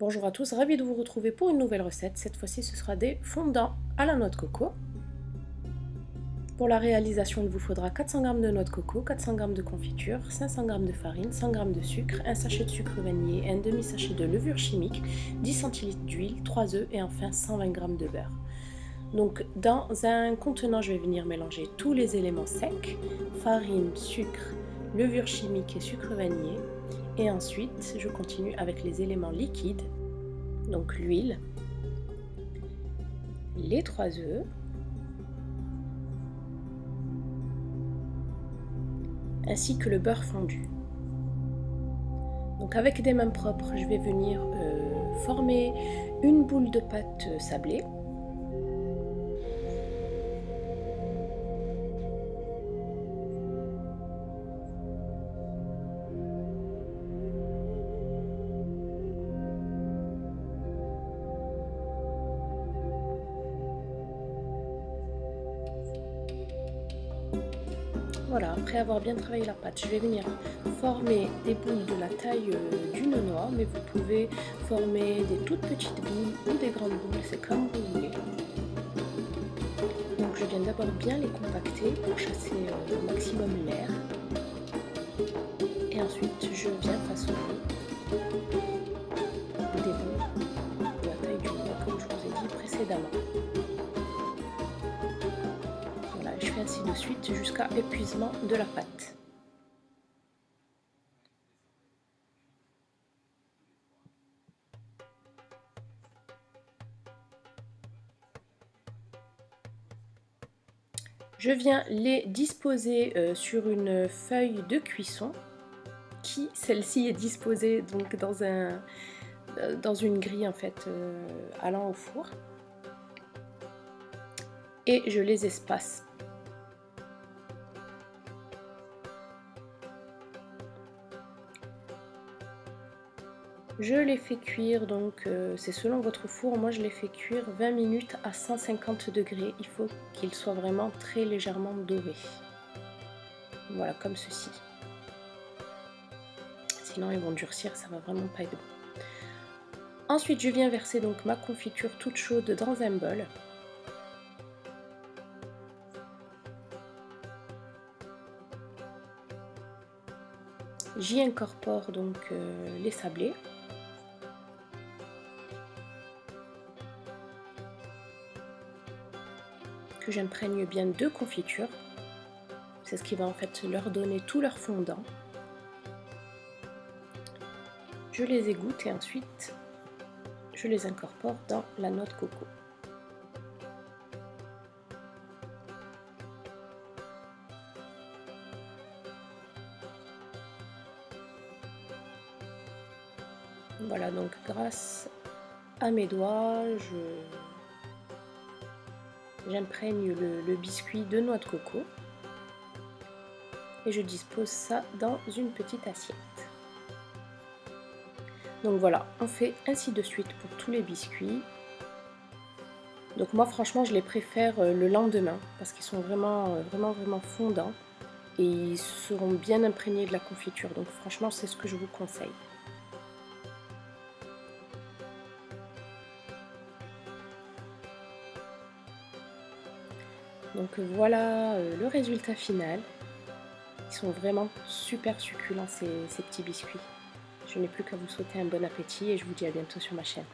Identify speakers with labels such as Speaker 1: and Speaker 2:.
Speaker 1: Bonjour à tous, ravi de vous retrouver pour une nouvelle recette. Cette fois-ci, ce sera des fondants à la noix de coco. Pour la réalisation, il vous faudra 400 g de noix de coco, 400 g de confiture, 500 g de farine, 100 g de sucre, un sachet de sucre vanillé, un demi-sachet de levure chimique, 10 centilitres d'huile, 3 œufs et enfin 120 g de beurre. Donc dans un contenant, je vais venir mélanger tous les éléments secs, farine, sucre, levure chimique et sucre vanillé. Et ensuite, je continue avec les éléments liquides, donc l'huile, les 3 œufs, ainsi que le beurre fondu. Donc avec des mains propres, je vais venir former une boule de pâte sablée. Voilà, après avoir bien travaillé la pâte, je vais venir former des boules de la taille d'une noix, mais vous pouvez former des toutes petites boules ou des grandes boules, c'est comme vous voulez. Donc je viens d'abord bien les compacter pour chasser au maximum l'air. Et ensuite je viens façonner des boules de la taille d'une noix, comme je vous ai dit précédemment. Voilà, je fais ainsi de suite jusqu'à épuisement de la pâte. Je viens les disposer sur une feuille de cuisson qui, celle-ci, est disposée donc dans une grille en fait allant au four. Et je les espace. Je les fais cuire, donc c'est selon votre four, moi je les fais cuire 20 minutes à 150 degrés. Il faut qu'ils soient vraiment très légèrement dorés. Voilà, comme ceci. Sinon ils vont durcir, ça va vraiment pas être bon. Ensuite je viens verser donc ma confiture toute chaude dans un bol. J'y incorpore donc les sablés. Que j'imprègne bien de confiture. C'est ce qui va en fait leur donner tout leur fondant. Je les égoutte et ensuite je les incorpore dans la noix de coco. Voilà, donc grâce à mes doigts, j'imprègne le biscuit de noix de coco et je dispose ça dans une petite assiette. Donc voilà, on fait ainsi de suite pour tous les biscuits. Donc moi franchement je les préfère le lendemain parce qu'ils sont vraiment fondants et ils seront bien imprégnés de la confiture. Donc franchement c'est ce que je vous conseille. Donc voilà le résultat final. Ils sont vraiment super succulents ces petits biscuits. Je n'ai plus qu'à vous souhaiter un bon appétit et je vous dis à bientôt sur ma chaîne.